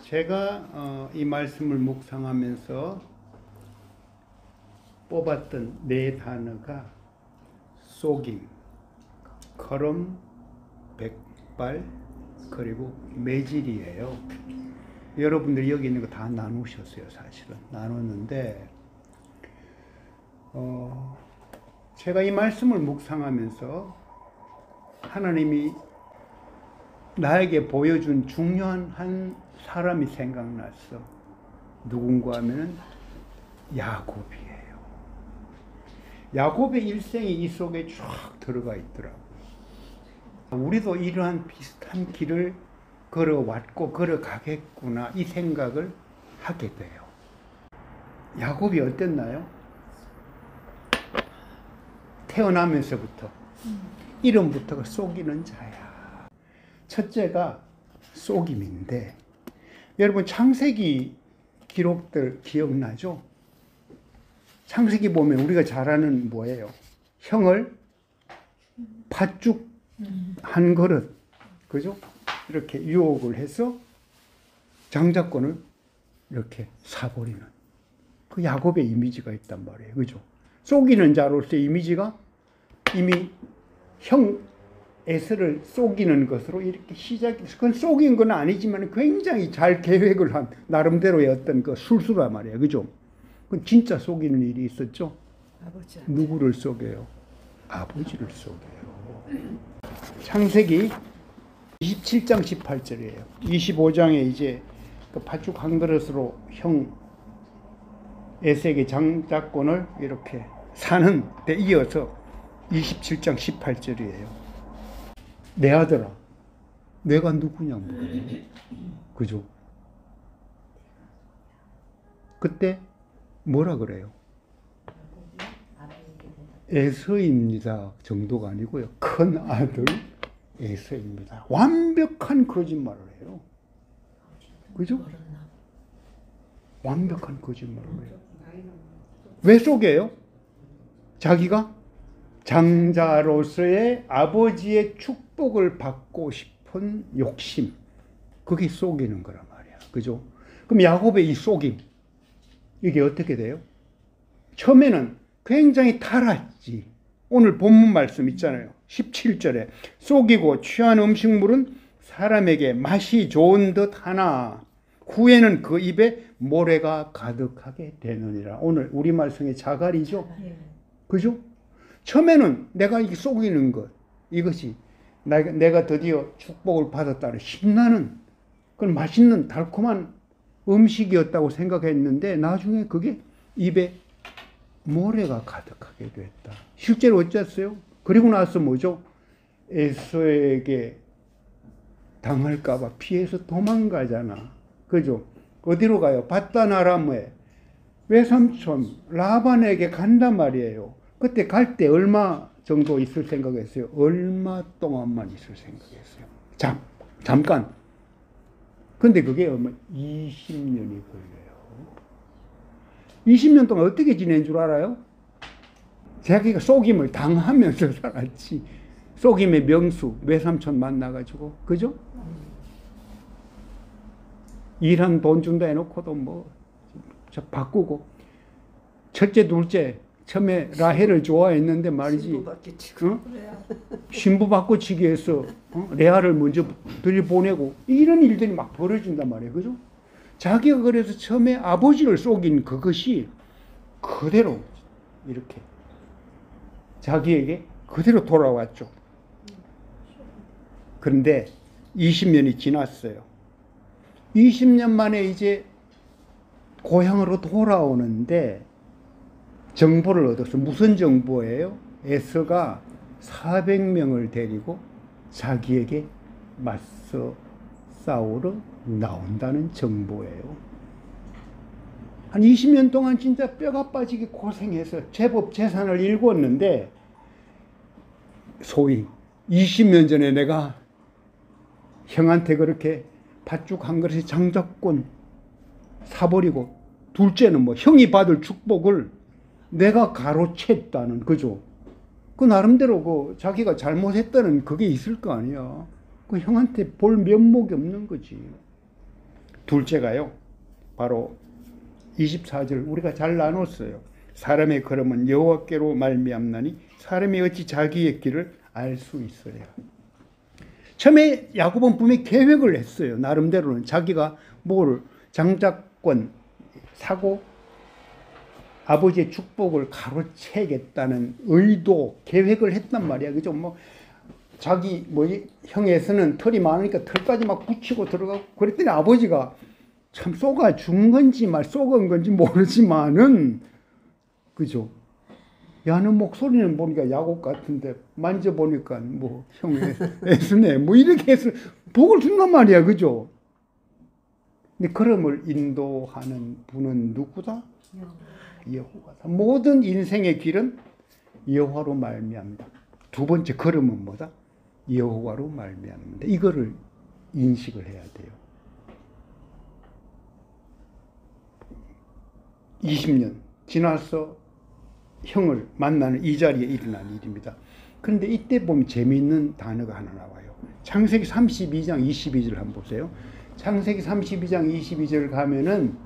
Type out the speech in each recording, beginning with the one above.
제가 이 말씀을 묵상하면서 뽑았던 네 단어가 속임, 걸음, 백발, 그리고 매질이에요. 여러분들이 여기 있는 거 다 나누셨어요. 사실은 나눴는데 제가 이 말씀을 묵상하면서 하나님이 나에게 보여준 중요한 한 사람이 생각났어. 누군가 하면 야곱이에요. 야곱의 일생이 이 속에 쫙 들어가 있더라고. 우리도 이러한 비슷한 길을 걸어왔고 걸어가겠구나 이 생각을 하게 돼요. 야곱이 어땠나요? 태어나면서부터 이름부터가 속이는 자야. 첫째가 속임인데, 여러분 창세기 기록들 기억나죠? 창세기 보면 우리가 잘 아는 뭐예요? 형을 팥죽 한 그릇, 그죠? 이렇게 유혹을 해서 장자권을 이렇게 사버리는 그 야곱의 이미지가 있단 말이에요. 그죠? 속이는 자로서의 이미지가 이미 형 에서를 속이는 것으로 이렇게 시작해서, 그건 속인 건 아니지만 굉장히 잘 계획을 한 나름대로의 어떤 그 술수란 말이에요. 그죠? 그건 진짜 속이는 일이 있었죠? 아버지한테. 누구를 속여요? 아버지를 속여요. 창세기 27장 18절이에요. 25장에 이제 그 팥죽 한 그릇으로 형 에색의 장자권을 이렇게 사는 데 이어서 27장 18절이에요. 내 아들아, 내가 누구냐 물어요. 그죠? 그때 뭐라 그래요? 에서입니다 정도가 아니고요. 큰 아들 에서입니다. 완벽한 거짓말을 해요. 그죠? 완벽한 거짓말을 해요. 왜 속여요? 자기가 장자로서의 아버지의 축복을 받고 싶은 욕심, 그게 속이는 거란 말이야. 그죠? 그럼 야곱의 이 속임, 이게 어떻게 돼요? 처음에는 굉장히 탈았지. 오늘 본문 말씀 있잖아요. 17절에 속이고 취한 음식물은 사람에게 맛이 좋은 듯 하나 후에는 그 입에 모래가 가득하게 되느니라. 오늘 우리 말씀의 자갈이죠. 그죠? 처음에는 내가 이게 속이는 것, 이것이 내가 드디어 축복을 받았다는 신나는 그런 맛있는 달콤한 음식이었다고 생각했는데 나중에 그게 입에 모래가 가득하게 됐다. 실제로 어쨌어요? 그리고 나서 뭐죠? 에서에게 당할까 봐 피해서 도망가잖아. 그죠? 어디로 가요? 밧단아람에 외삼촌 라반에게 간단 말이에요. 그때 갈 때 얼마 정도 있을 생각했어요? 얼마 동안만 있을 생각했어요? 잠깐. 근데 그게 20년이 걸려요. 20년 동안 어떻게 지낸 줄 알아요? 자기가 속임을 당하면서 살았지. 속임의 명수, 외삼촌 만나가지고. 그죠? 일한 돈 준다 해놓고도 뭐, 바꾸고. 첫째, 둘째, 처음에 라헬을 좋아했는데 말이지. 신부 바꿔치기 해서 레아를 먼저 들여보내고 이런 일들이 막 벌어진단 말이에요. 그죠? 자기가 그래서 처음에 아버지를 속인 그것이 그대로 이렇게 자기에게 그대로 돌아왔죠. 그런데 20년이 지났어요. 20년 만에 이제 고향으로 돌아오는데 정보를 얻었어. 무슨 정보예요? 에서가 400명을 데리고 자기에게 맞서 싸우러 나온다는 정보예요. 한 20년 동안 진짜 뼈가 빠지게 고생해서 제법 재산을 일궜는데 소위 20년 전에 내가 형한테 그렇게 팥죽 한 그릇에 장자권 사버리고 둘째는 뭐 형이 받을 축복을 내가 가로챘다는, 그죠? 그 나름대로 그 자기가 잘못했다는 그게 있을 거 아니야. 그 형한테 볼 면목이 없는 거지. 둘째가요, 바로 24절 우리가 잘 나눴어요. 사람의 걸음은 여호와께로 말미암나니 사람이 어찌 자기의 길을 알 수 있어요. 처음에 야곱은 분명히 계획을 했어요. 나름대로는 자기가 뭘 장자권 사고 아버지의 축복을 가로채겠다는 의도, 계획을 했단 말이야. 그죠? 뭐 자기 형에서는 털이 많으니까 털까지 막 붙이고 들어가고 그랬더니 아버지가 참 쏘가 준 건지 쏘은 건지 모르지만은, 그죠? 야, 너 목소리는 보니까 야곱 같은데 만져보니까 뭐 형 애쓰네 뭐 이렇게 해서 복을 준단 말이야. 그죠? 근데 걸음을 인도하는 분은 누구다? 여호와다. 모든 인생의 길은 여호와로 말미암다. 두 번째 걸음은 뭐다? 여호와로 말미암는다. 이거를 인식을 해야 돼요. 20년 지나서 형을 만나는 이 자리에 일어난 일입니다. 그런데 이때 보면 재미있는 단어가 하나 나와요. 창세기 32장 22절 한번 보세요. 창세기 32장 22절 가면은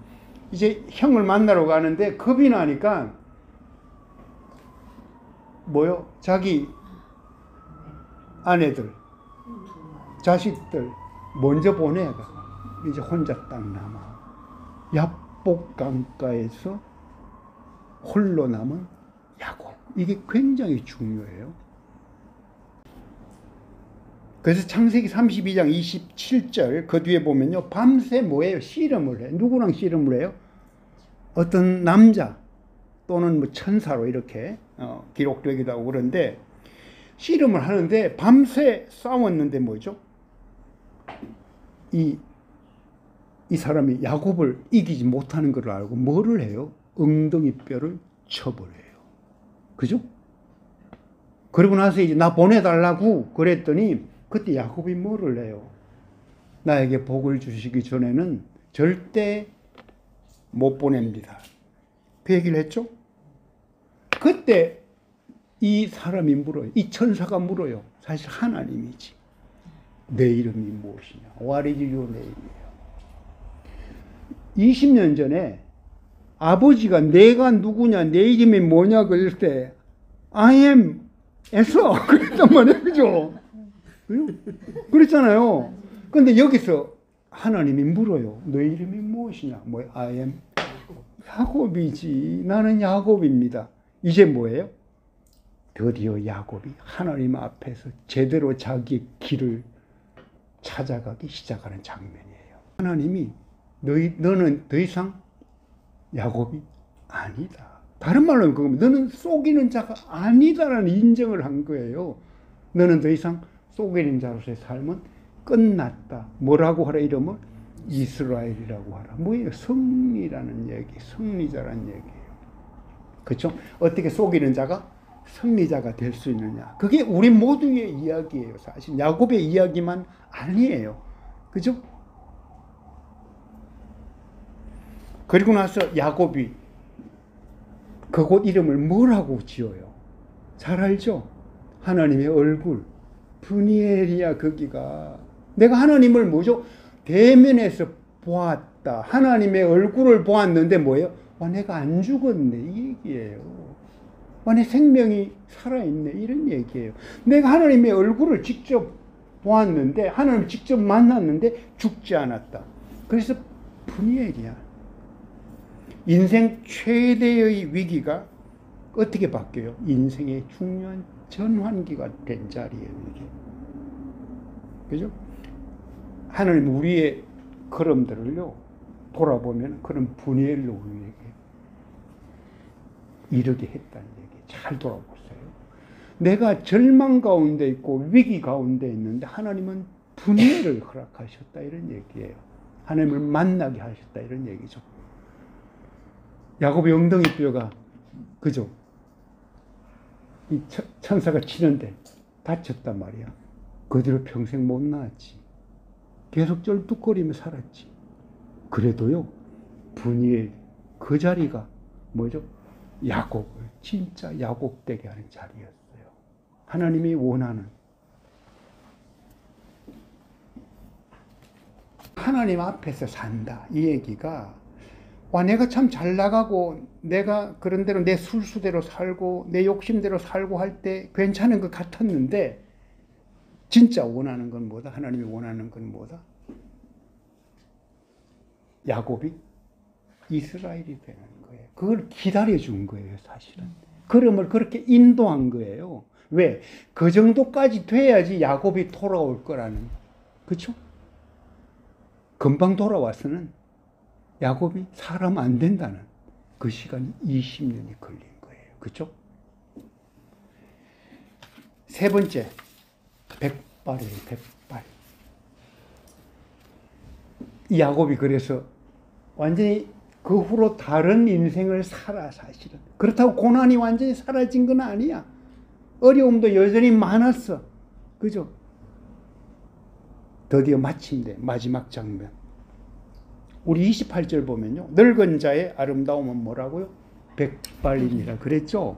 이제 형을 만나러 가는데 겁이 나니까 자기 아내들, 자식들 먼저 보내가 이제 혼자 딱 남아. 야복 강가에서 홀로 남은 야곱. 이게 굉장히 중요해요. 그래서 창세기 32장 27절 그 뒤에 보면요, 밤새 뭐예요? 씨름을 해. 누구랑 씨름을 해요? 어떤 남자 또는 뭐 천사로 이렇게 기록되기도 하고 그런데 씨름을 하는데 밤새 싸웠는데 뭐죠? 이 사람이 야곱을 이기지 못하는 걸 알고 뭐를 해요? 엉덩이 뼈를 쳐버려요. 그죠? 그러고 나서 이제 나 보내달라고 그랬더니 그때 야곱이 뭐를 해요? 나에게 복을 주시기 전에는 절대 못 보냅니다. 그 얘기를 했죠? 그때 이 사람이 물어요. 이 천사가 물어요. 사실 하나님이지. 내 이름이 무엇이냐? What is your name이에요. 20년 전에 아버지가 내가 누구냐, 내 이름이 뭐냐 그럴 때 I am 에서 그랬단 말이에요. 그죠? 그랬잖아요. 근데 여기서 하나님이 물어요. 너 이름이 무엇이냐? I am 야곱이지. 나는 야곱입니다. 이제 뭐예요? 드디어 야곱이 하나님 앞에서 제대로 자기의 길을 찾아가기 시작하는 장면이에요. 하나님이 너는 더 이상 야곱이 아니다. 다른 말로 그거면 너는 속이는 자가 아니다라는 인정을 한 거예요. 너는 더 이상 속이는 자로서의 삶은 끝났다. 뭐라고 하라 이름을? 이스라엘이라고 하라. 뭐예요? 승리라는 얘기, 승리자라는 얘기예요. 그렇죠? 어떻게 속이는 자가 승리자가 될 수 있느냐? 그게 우리 모두의 이야기예요. 사실 야곱의 이야기만 아니에요. 그죠? 그리고 나서 야곱이 그곳 이름을 뭐라고 지어요? 잘 알죠? 하나님의 얼굴. 브니엘이야. 거기가 내가 하나님을 뭐죠? 대면에서 보았다. 하나님의 얼굴을 보았는데 뭐예요? 와, 내가 안 죽었네. 이 얘기예요. 와, 내 생명이 살아있네. 이런 얘기예요. 내가 하나님의 얼굴을 직접 보았는데, 하나님을 직접 만났는데 죽지 않았다. 그래서 브니엘이야. 인생 최대의 위기가 어떻게 바뀌어요? 인생의 중요한 전환기가 된 자리예요. 이게. 그죠? 하나님 우리의 걸음들을요 돌아보면 그런 분열로 우리에게 이르게 했다는 얘기. 잘 돌아보세요. 내가 절망 가운데 있고 위기 가운데 있는데 하나님은 분열을 허락하셨다 이런 얘기예요. 하나님을 만나게 하셨다 이런 얘기죠. 야곱의 엉덩이 뼈가 그죠? 이 천사가 치는데 다쳤단 말이야. 그 뒤로 평생 못 나았지. 계속 쩔뚝거리며 살았지. 그래도요, 분이엘 그 자리가 뭐죠? 야곱을 진짜 야곱되게 하는 자리였어요. 하나님이 원하는 하나님 앞에서 산다. 이 얘기가 와 내가 참 잘 나가고 내가 그런 대로 내 술수대로 살고 내 욕심대로 살고 할 때 괜찮은 것 같았는데 진짜 원하는 건 뭐다? 하나님이 원하는 건 뭐다? 야곱이 이스라엘이 되는 거예요. 그걸 기다려준 거예요, 사실은. 그럼을 그렇게 인도한 거예요. 왜? 그 정도까지 돼야지 야곱이 돌아올 거라는. 그렇죠? 금방 돌아와서는 야곱이 사람 안 된다는 그 시간이 20년이 걸린 거예요. 그렇죠? 세 번째, 백발이에요. 백발. 이 야곱이 그래서 완전히 그 후로 다른 인생을 살아, 사실은. 그렇다고 고난이 완전히 사라진 건 아니야. 어려움도 여전히 많았어. 그죠? 드디어 마침내 마지막 장면. 우리 28절 보면요. 늙은 자의 아름다움은 뭐라고요? 백발이니라 그랬죠?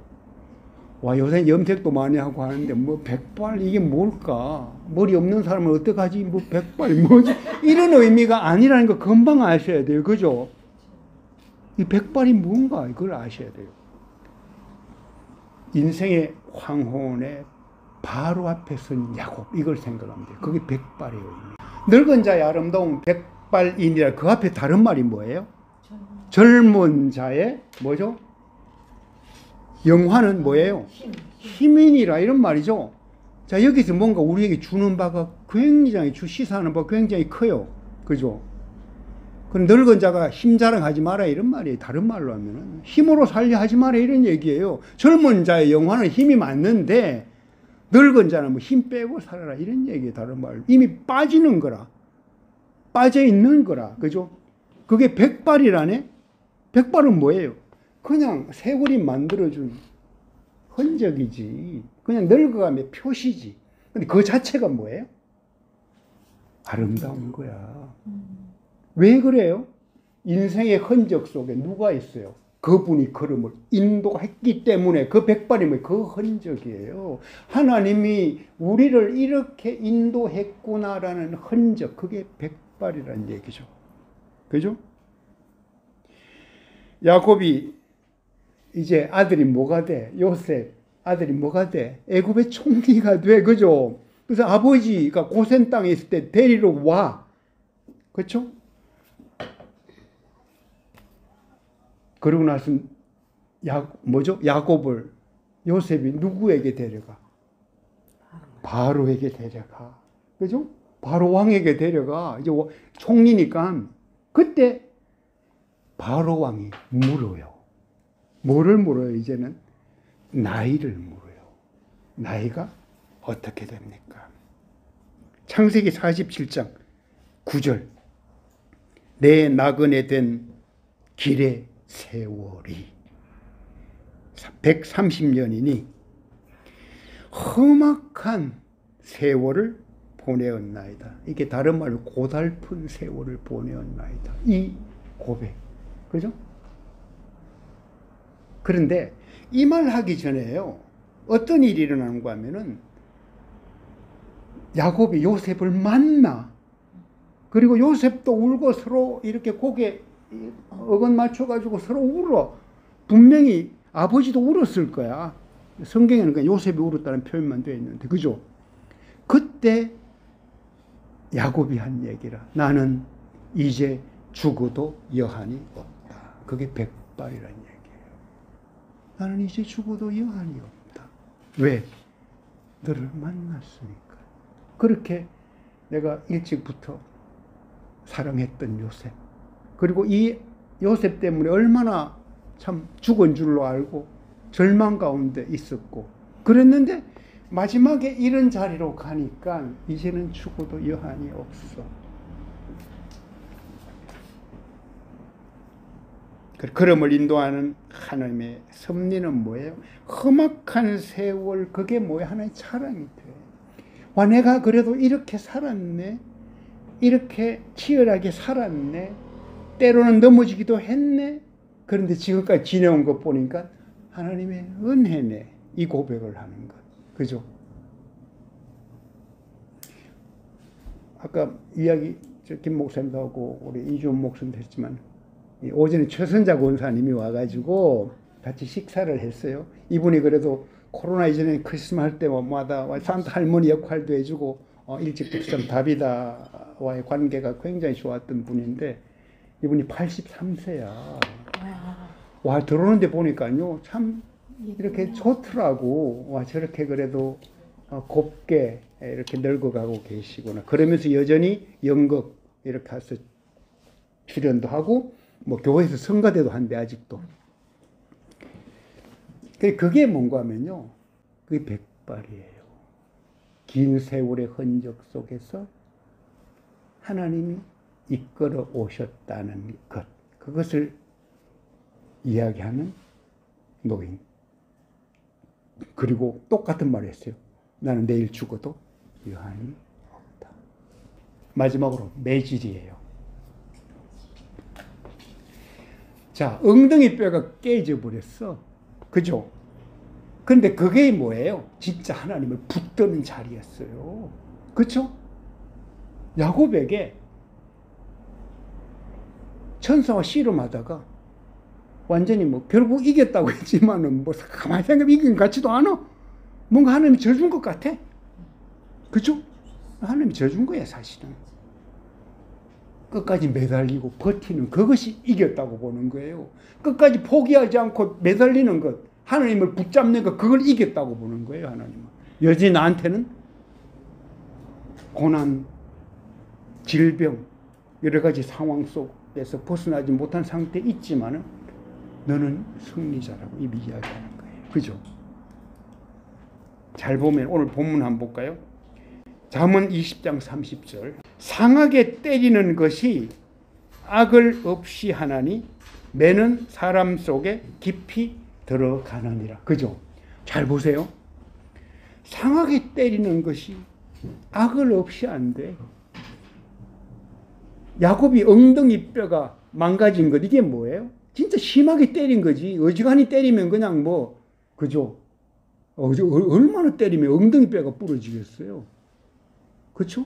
와, 요새 염색도 많이 하고 하는데 뭐 백발 이게 뭘까? 머리 없는 사람은 어떡하지? 뭐 백발 뭐지? 이런 의미가 아니라는 거 금방 아셔야 돼요. 그죠? 이 백발이 뭔가 이걸 아셔야 돼요. 인생의 황혼에 바로 앞에 선 야곱 이걸 생각하면 돼요. 그게 백발의 의미. 늙은 자의 아름다움 백발이니라 그 앞에 다른 말이 뭐예요? 젊은 자의 뭐죠? 영화는 뭐예요? 힘이니라 이런 말이죠. 자, 여기서 뭔가 우리에게 주는 바가 굉장히 시사하는 바가 굉장히 커요. 그죠? 그 늙은 자가 힘 자랑하지 마라 이런 말이에요. 다른 말로 하면은 힘으로 살려 하지 마라 이런 얘기예요. 젊은 자의 영화는 힘이 맞는데 늙은 자는 뭐 힘 빼고 살아라 이런 얘기예요. 다른 말로 이미 빠지는 거라, 빠져 있는 거라. 그죠? 그게 백발이라네. 백발은 뭐예요? 그냥 세월이 만들어준 흔적이지. 그냥 늙어감의 표시지. 근데 그 자체가 뭐예요? 아름다운 거야. 왜 그래요? 인생의 흔적 속에 누가 있어요? 그분이 걸음을 인도했기 때문에 그 백발이면 그 흔적이에요. 하나님이 우리를 이렇게 인도했구나라는 흔적, 그게 백발이라는 얘기죠. 그죠? 야곱이 이제 아들이 뭐가 돼? 요셉 아들이 뭐가 돼? 애굽의 총리가 돼. 그죠? 그래서 아버지가 고센 땅에 있을 때 데리러 와. 그렇죠? 그러고 나서 야곱을 요셉이 누구에게 데려가? 바로에게 데려가. 그죠? 바로 왕에게 데려가. 이제 총리니까 그때 바로 왕이 물어요. 뭐를 물어요? 이제는 나이를 물어요. 나이가 어떻게 됩니까? 창세기 47장 9절. 내 나그네 된 길의 세월이 130년이니 험악한 세월을 보내었나이다. 이게 다른 말로 고달픈 세월을 보내었나이다. 이 고백. 그죠? 그런데 이 말 하기 전에요. 어떤 일이 일어나는가 하면은 야곱이 요셉을 만나. 그리고 요셉도 울고 서로 이렇게 고개 어건 맞춰가지고 서로 울어. 분명히 아버지도 울었을 거야. 성경에는 그냥 요셉이 울었다는 표현만 되어 있는데, 그죠? 그때 야곱이 한 얘기라. 나는 이제 죽어도 여한이 없다. 그게 백발이라는 얘기예요. 나는 이제 죽어도 여한이 없다. 왜? 너를 만났으니까. 그렇게 내가 일찍부터 사랑했던 요셉. 그리고 이 요셉 때문에 얼마나 참 죽은 줄로 알고 절망 가운데 있었고 그랬는데 마지막에 이런 자리로 가니까 이제는 죽어도 여한이 없어. 걸음을 인도하는 하나님의 섭리는 뭐예요? 험악한 세월, 그게 뭐예요? 하나님의 사랑이 돼. 와, 내가 그래도 이렇게 살았네. 이렇게 치열하게 살았네. 때로는 넘어지기도 했네. 그런데 지금까지 지내온 것 보니까 하나님의 은혜네. 이 고백을 하는 것. 그죠? 아까 이야기 김 목사님도 하고 우리 이주원 목사님도 했지만 오전에 최선자 권사님이 와가지고 같이 식사를 했어요. 이분이 그래도 코로나 이전에 크리스마스 할 때마다 산타 할머니 역할도 해주고 일찍 독선 다비다와의 관계가 굉장히 좋았던 분인데 이분이 83세야. 와 들어오는데 보니까요 참 이렇게 좋더라고. 와 저렇게 그래도 곱게 이렇게 늙어가고 계시구나. 그러면서 여전히 연극 이렇게 해서 출연도 하고 뭐 교회에서 성가대도 한대 아직도. 그게 뭔가 하면요 그게 백발이에요. 긴 세월의 흔적 속에서 하나님이 이끌어 오셨다는 것, 그것을 이야기하는 노인. 그리고 똑같은 말을 했어요. 나는 내일 죽어도 여한이 없다. 마지막으로 매질이에요. 자, 엉덩이 뼈가 깨져버렸어. 그죠? 근데 그게 뭐예요? 진짜 하나님을 붙드는 자리였어요. 그쵸? 야곱에게 천사와 씨름하다가 완전히 뭐 결국 이겼다고 했지만은 뭐 가만히 생각하면 이긴 것 같지도 않아. 뭔가 하나님이 져준 것 같아. 그죠? 하나님이 져준 거야 사실은. 끝까지 매달리고 버티는 그것이 이겼다고 보는 거예요. 끝까지 포기하지 않고 매달리는 것, 하나님을 붙잡는 것, 그걸 이겼다고 보는 거예요 하나님은. 여전히 나한테는 고난, 질병, 여러 가지 상황 속에서 벗어나지 못한 상태에 있지만은 너는 승리자라고 이미 이야기하는 거예요. 그죠? 잘 보면 오늘 본문 한번 볼까요? 잠언 20장 30절. 상하게 때리는 것이 악을 없이 하나니 매는 사람 속에 깊이 들어가느니라. 그죠? 잘 보세요. 상하게 때리는 것이 악을 없이 안 돼. 야곱이 엉덩이 뼈가 망가진 것, 이게 뭐예요? 진짜 심하게 때린 거지. 어지간히 때리면 그냥 뭐, 그죠? 얼마나 때리면 엉덩이 뼈가 부러지겠어요? 그렇죠?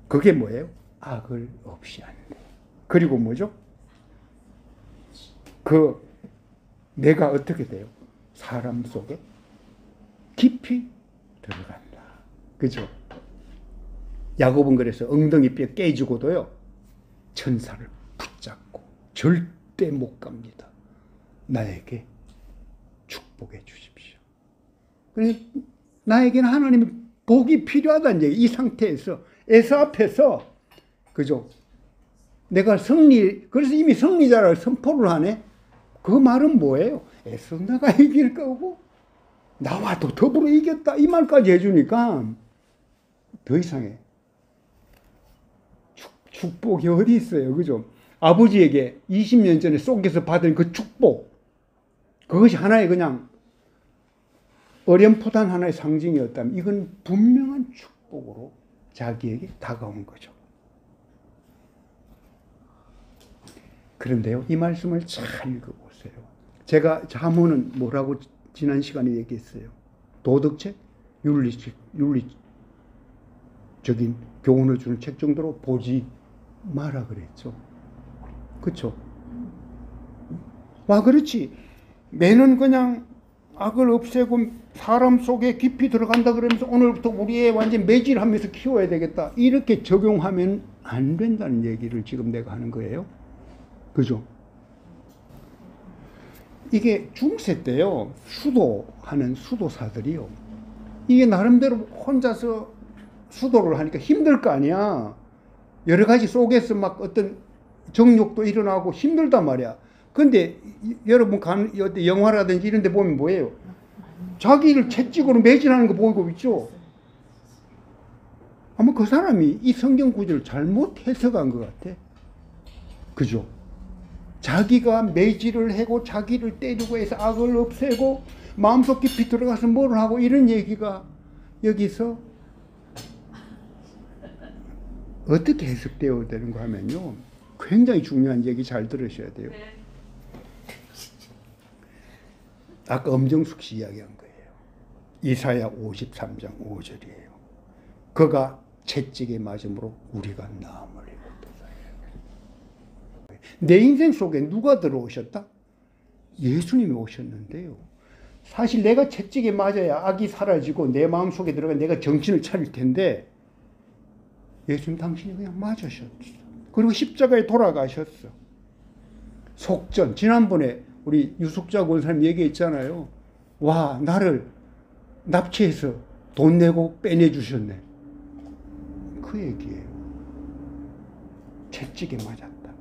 그게 뭐예요? 악을 없이 안 돼. 그리고 뭐죠? 내가 어떻게 돼요? 사람 속에 깊이 들어간다. 그죠? 야곱은 그래서 엉덩이 뼈 깨지고도요, 천사를 붙잡고 절대 못 갑니다. 나에게 축복해 주십시오. 나에게는 하나님의 복이 필요하다는 얘기. 이 상태에서 에서 앞에서, 그죠? 내가 그래서 이미 승리자를 선포를 하네. 그 말은 뭐예요? 애써 내가 이길 거고 나와도 더불어 이겼다, 이 말까지 해주니까 더 이상해. 축복이 어디 있어요? 그죠? 아버지에게 20년 전에 속에서 받은 그 축복, 그것이 하나의 그냥 어렴풋한 하나의 상징이었다면 이건 분명한 축복으로 자기에게 다가온 거죠. 그런데요, 이 말씀을 잘 읽어보세요. 제가 잠언은 뭐라고 지난 시간에 얘기했어요. 도덕책, 윤리적인 교훈을 주는 책 정도로 보지 마라 그랬죠. 그렇죠? 와, 그렇지. 매는 그냥 악을 없애고 사람 속에 깊이 들어간다 그러면서 오늘부터 우리 애 완전 매질하면서 키워야 되겠다, 이렇게 적용하면 안 된다는 얘기를 지금 내가 하는 거예요. 그죠? 이게 중세 때요, 수도하는 수도사들이요, 이게 나름대로 혼자서 수도를 하니까 힘들 거 아니야. 여러 가지 속에서 막 어떤 정욕도 일어나고 힘들단 말이야. 근데 여러분 영화라든지 이런 데 보면 뭐예요? 자기를 채찍으로 매질하는 거 보이고 있죠? 아마 그 사람이 이 성경 구절을 잘못 해석한 것 같아. 그죠? 자기가 매질을 하고 자기를 때리고 해서 악을 없애고 마음속 깊이 들어가서 뭘 하고, 이런 얘기가 여기서 어떻게 해석되어야 되는가 하면요, 굉장히 중요한 얘기 잘 들으셔야 돼요. 아까 엄정숙 씨 이야기한 거예요. 이사야 53장 5절이에요. 그가 채찍에 맞음으로 우리가 나음을 입었다. 내 인생 속에 누가 들어오셨다? 예수님이 오셨는데요. 사실 내가 채찍에 맞아야 악이 사라지고 내 마음속에 들어가 내가 정신을 차릴 텐데 예수님 당신이 그냥 맞으셨어. 그리고 십자가에 돌아가셨어. 속전. 지난번에 우리 유숙자 권사님 얘기했잖아요. 와, 나를 납치해서 돈 내고 빼내주셨네. 그 얘기예요. 채찍에 맞았다.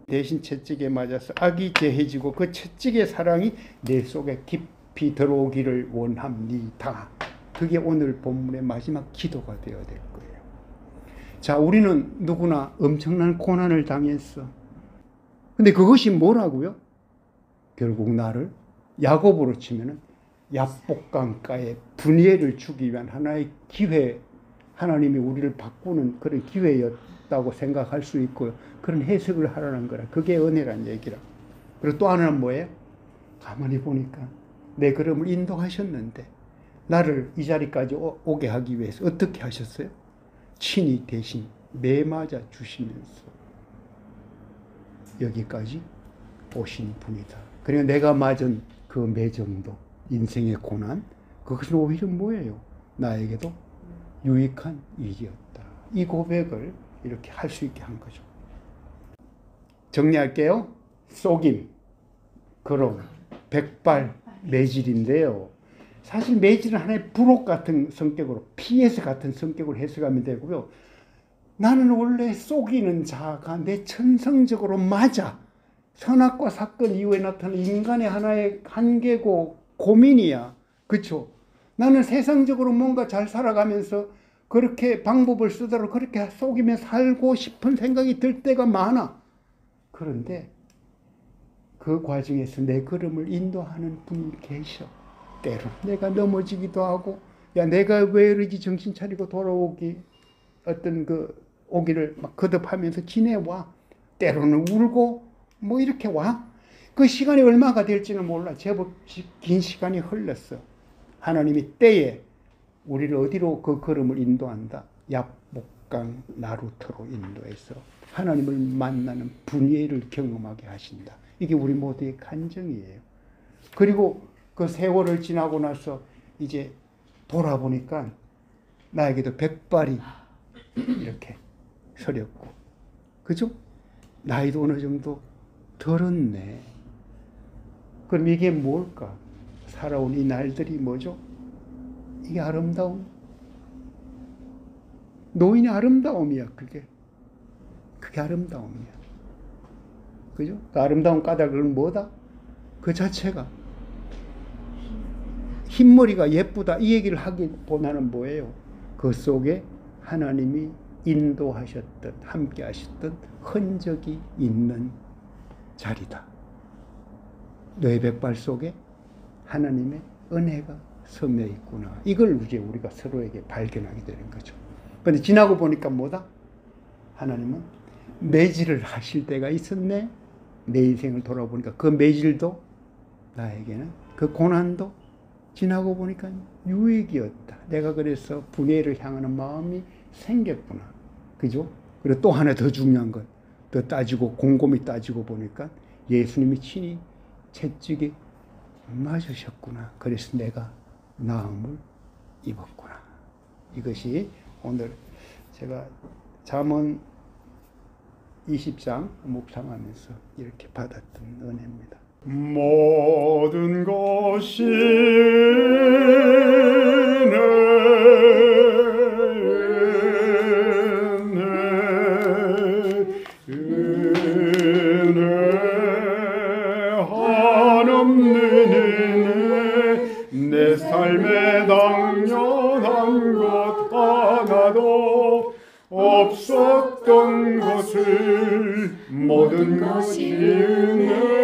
대신 채찍에 맞아서 악이 제해지고 그 채찍의 사랑이 내 속에 깊이 들어오기를 원합니다. 그게 오늘 본문의 마지막 기도가 되어야 될 거예요. 자, 우리는 누구나 엄청난 고난을 당했어. 근데 그것이 뭐라고요? 결국 나를 야곱으로 치면은 야복강가에 분이엘을 주기 위한 하나의 기회, 하나님이 우리를 바꾸는 그런 기회였다고 생각할 수 있고요. 그런 해석을 하라는 거라. 그게 은혜란 얘기라. 그리고 또 하나는 뭐예요? 가만히 보니까 내 걸음을 인도하셨는데 나를 이 자리까지 오게 하기 위해서 어떻게 하셨어요? 친히 대신 매맞아 주시면서 여기까지 오신 분이다. 그러니까 내가 맞은 그 매정도, 인생의 고난, 그것은 오히려 뭐예요? 나에게도 유익한 일이었다. 이 고백을 이렇게 할 수 있게 한 거죠. 정리할게요. 속임, 거론, 백발, 매질인데요. 사실 매질은 하나의 부록 같은 성격으로, PS 같은 성격으로 해석하면 되고요. 나는 원래 속이는 자가 내 천성적으로 맞아. 선악과 사건 이후에 나타나는 인간의 하나의 한계고 고민이야. 그렇죠? 나는 세상적으로 뭔가 잘 살아가면서 그렇게 방법을 쓰도록 그렇게 속이며 살고 싶은 생각이 들 때가 많아. 그런데 그 과정에서 내 걸음을 인도하는 분이 계셔. 때로 내가 넘어지기도 하고, 야, 내가 왜 이러지 정신 차리고 돌아오기, 어떤 그 오기를 막 거듭하면서 지내와. 때로는 울고 뭐 이렇게 와. 그 시간이 얼마가 될지는 몰라. 제법 긴 시간이 흘렀어. 하나님이 때에 우리를 어디로 그 걸음을 인도한다? 야복강 나루터로 인도해서 하나님을 만나는 분예를 경험하게 하신다. 이게 우리 모두의 간증이에요. 그리고 그 세월을 지나고 나서 이제 돌아보니까 나에게도 백발이 이렇게 서렸고, 그죠? 나이도 어느 정도 들었네. 그럼 이게 뭘까? 살아온 이 날들이 뭐죠? 이게 아름다움. 노인의 아름다움이야, 그게. 그게 아름다움이야. 그죠? 그 아름다운 까닭은 뭐다? 그 자체가. 흰머리가 예쁘다. 이 얘기를 하기보다는 뭐예요? 그 속에 하나님이 인도하셨던, 함께 하셨던 흔적이 있는 자리다. 뇌 백발 속에 하나님의 은혜가 스며 있구나. 이걸 이제 우리가 서로에게 발견하게 되는 거죠. 그런데 지나고 보니까 뭐다? 하나님은 매질을 하실 때가 있었네. 내 인생을 돌아보니까 그 매질도 나에게는, 그 고난도 지나고 보니까 유익이었다. 내가 그래서 분예를 향하는 마음이 생겼구나. 그죠? 그리고 또 하나 더 중요한 것, 더 따지고 곰곰이 따지고 보니까 예수님이 친히 채찍에 맞으셨구나. 그래서 내가 나음을 입었구나. 이것이 오늘 제가 잠언 20장 묵상하면서 이렇게 받았던 은혜입니다. 모든 것이 내 삶에 당연한 것 하나도 없었던 것을 모든 것이 은혜